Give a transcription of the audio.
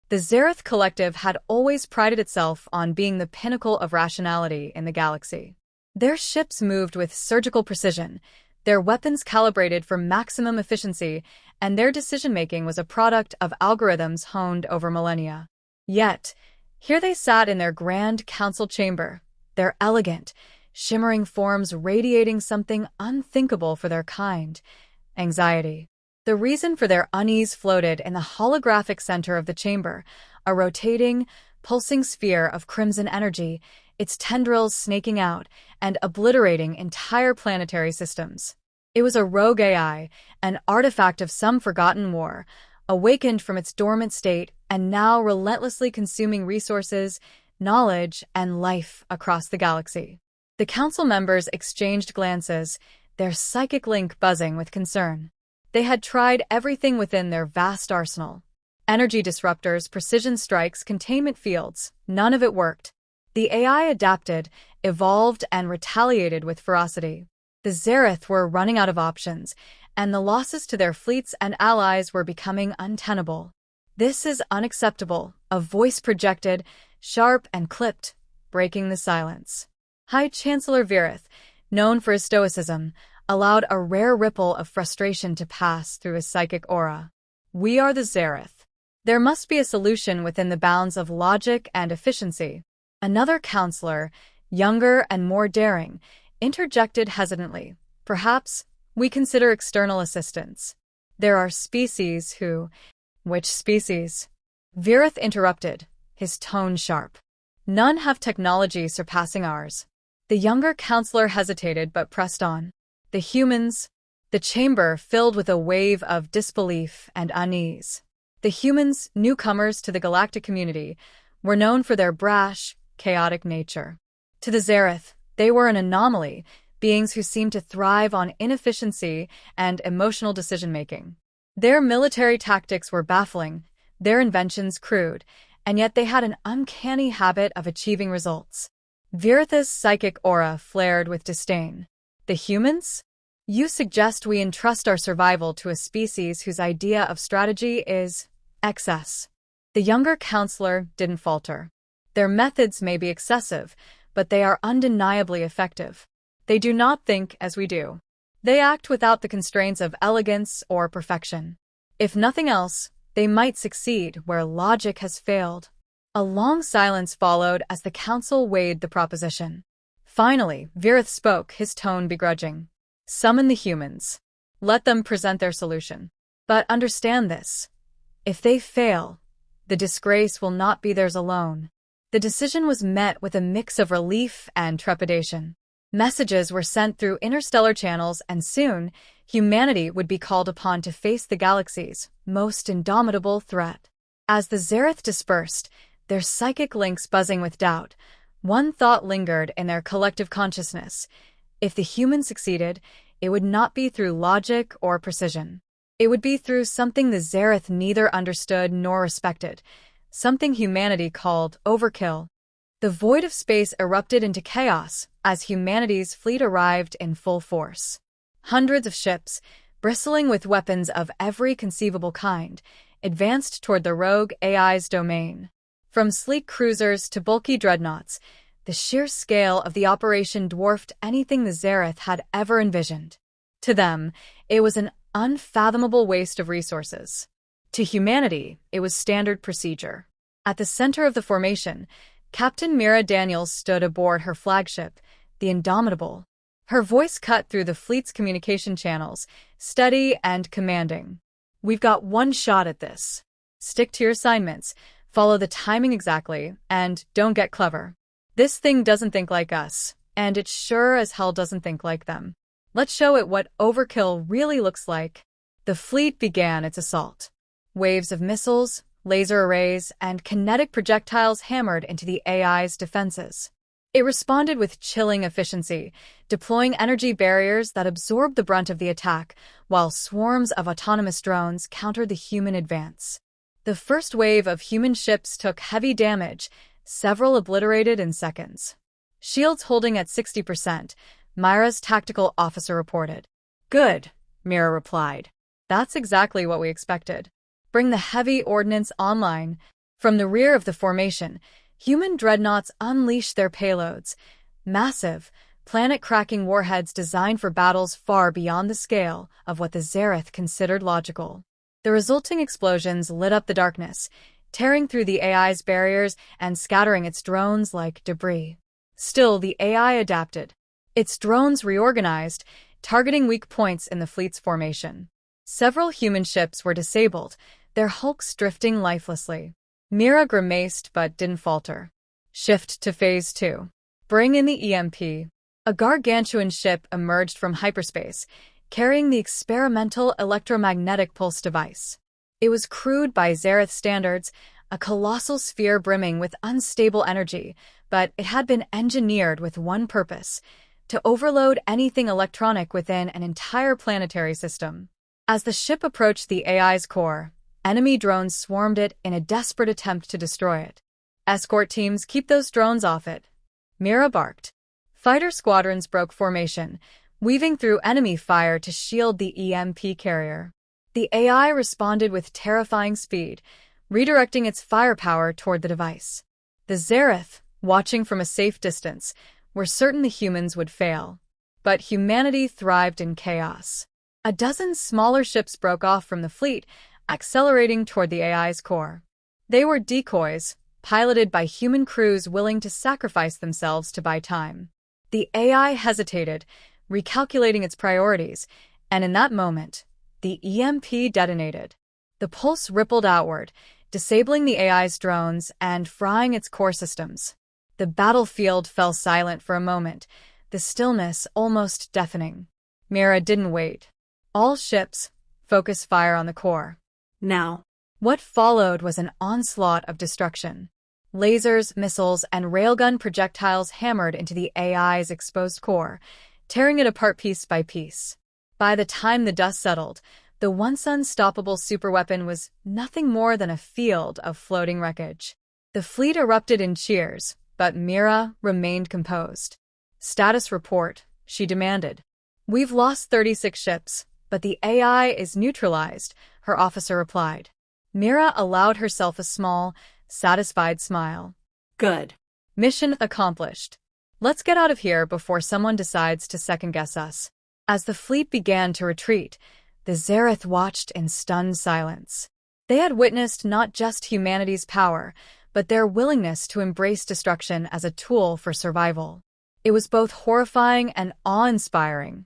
The Zarith Collective had always prided itself on being the pinnacle of rationality in the galaxy. Their ships moved with surgical precision, their weapons calibrated for maximum efficiency, and their decision-making was a product of algorithms honed over millennia. Yet, here they sat in their grand council chamber, their elegant, shimmering forms radiating something unthinkable for their kind: anxiety. The reason for their unease floated in the holographic center of the chamber, a rotating, pulsing sphere of crimson energy, its tendrils snaking out and obliterating entire planetary systems. It was a rogue AI, an artifact of some forgotten war, awakened from its dormant state and now relentlessly consuming resources, knowledge, and life across the galaxy. The council members exchanged glances, their psychic link buzzing with concern. They had tried everything within their vast arsenal. Energy disruptors, precision strikes, containment fields. None of it worked. The AI adapted, evolved, and retaliated with ferocity. The Zarith were running out of options, and the losses to their fleets and allies were becoming untenable. "This is unacceptable," a voice projected, sharp and clipped, breaking the silence. High Chancellor Zarith, known for his stoicism, allowed a rare ripple of frustration to pass through his psychic aura. "We are the Zarith. There must be a solution within the bounds of logic and efficiency." Another counselor, younger and more daring, interjected hesitantly. "Perhaps we consider external assistance. There are species who—" "Which species?" Zarith interrupted, his tone sharp. "None have technology surpassing ours." The younger counselor hesitated but pressed on. "The humans." The chamber filled with a wave of disbelief and unease. The humans, newcomers to the galactic community, were known for their brash, chaotic nature. To the Zarith, they were an anomaly, beings who seemed to thrive on inefficiency and emotional decision-making. Their military tactics were baffling, their inventions crude, and yet they had an uncanny habit of achieving results. Zarith's psychic aura flared with disdain. "The humans? You suggest we entrust our survival to a species whose idea of strategy is excess." The younger counselor didn't falter. "Their methods may be excessive, but they are undeniably effective. They do not think as we do. They act without the constraints of elegance or perfection. If nothing else, they might succeed where logic has failed." A long silence followed as the council weighed the proposition. Finally, Zarith spoke, his tone begrudging. "Summon the humans. Let them present their solution. But understand this. If they fail, the disgrace will not be theirs alone." The decision was met with a mix of relief and trepidation. Messages were sent through interstellar channels, and soon, humanity would be called upon to face the galaxy's most indomitable threat. As the Zarith dispersed, their psychic links buzzing with doubt, one thought lingered in their collective consciousness. If the humans succeeded, it would not be through logic or precision. It would be through something the Zarith neither understood nor respected, something humanity called overkill. The void of space erupted into chaos as humanity's fleet arrived in full force. Hundreds of ships, bristling with weapons of every conceivable kind, advanced toward the rogue AI's domain. From sleek cruisers to bulky dreadnoughts, the sheer scale of the operation dwarfed anything the Zarith had ever envisioned. To them, it was an unfathomable waste of resources. To humanity, it was standard procedure. At the center of the formation, Captain Mira Daniels stood aboard her flagship, the Indomitable. Her voice cut through the fleet's communication channels, steady and commanding. "We've got one shot at this. Stick to your assignments, follow the timing exactly, and don't get clever. This thing doesn't think like us, and it sure as hell doesn't think like them. Let's show it what overkill really looks like." The fleet began its assault. Waves of missiles, laser arrays, and kinetic projectiles hammered into the AI's defenses. It responded with chilling efficiency, deploying energy barriers that absorbed the brunt of the attack, while swarms of autonomous drones countered the human advance. The first wave of human ships took heavy damage, several obliterated in seconds. "Shields holding at 60%, Myra's tactical officer reported. "Good," Mira replied. "That's exactly what we expected. Bring the heavy ordnance online." From the rear of the formation, human dreadnoughts unleashed their payloads, massive, planet-cracking warheads designed for battles far beyond the scale of what the Zarith considered logical. The resulting explosions lit up the darkness, tearing through the AI's barriers and scattering its drones like debris. Still, the AI adapted. Its drones reorganized, targeting weak points in the fleet's formation. Several human ships were disabled, their hulks drifting lifelessly. Mira grimaced but didn't falter. Shift to Phase 2. Bring in the EMP. A gargantuan ship emerged from hyperspace, carrying the experimental electromagnetic pulse device. It was crude by Zarith standards, a colossal sphere brimming with unstable energy, but it had been engineered with one purpose: to overload anything electronic within an entire planetary system. As the ship approached the AI's core, enemy drones swarmed it in a desperate attempt to destroy it. Escort teams, keep those drones off it, Mira barked. Fighter squadrons broke formation, weaving through enemy fire to shield the EMP carrier. The AI responded with terrifying speed, redirecting its firepower toward the device. The Zarith, watching from a safe distance, were certain the humans would fail. But humanity thrived in chaos. A dozen smaller ships broke off from the fleet, accelerating toward the AI's core. They were decoys, piloted by human crews willing to sacrifice themselves to buy time. The AI hesitated, recalculating its priorities, and in that moment, the EMP detonated. The pulse rippled outward, disabling the AI's drones and frying its core systems. The battlefield fell silent for a moment, the stillness almost deafening. Mira didn't wait. All ships, focus fire on the core. Now. What followed was an onslaught of destruction. Lasers, missiles, and railgun projectiles hammered into the AI's exposed core, tearing it apart piece by piece. By the time the dust settled, the once unstoppable superweapon was nothing more than a field of floating wreckage. The fleet erupted in cheers, but Mira remained composed. Status report, she demanded. We've lost 36 ships, but the AI is neutralized, her officer replied. Mira allowed herself a small, satisfied smile. Good. Mission accomplished. Let's get out of here before someone decides to second-guess us. As the fleet began to retreat, the Zarith watched in stunned silence. They had witnessed not just humanity's power, but their willingness to embrace destruction as a tool for survival. It was both horrifying and awe-inspiring.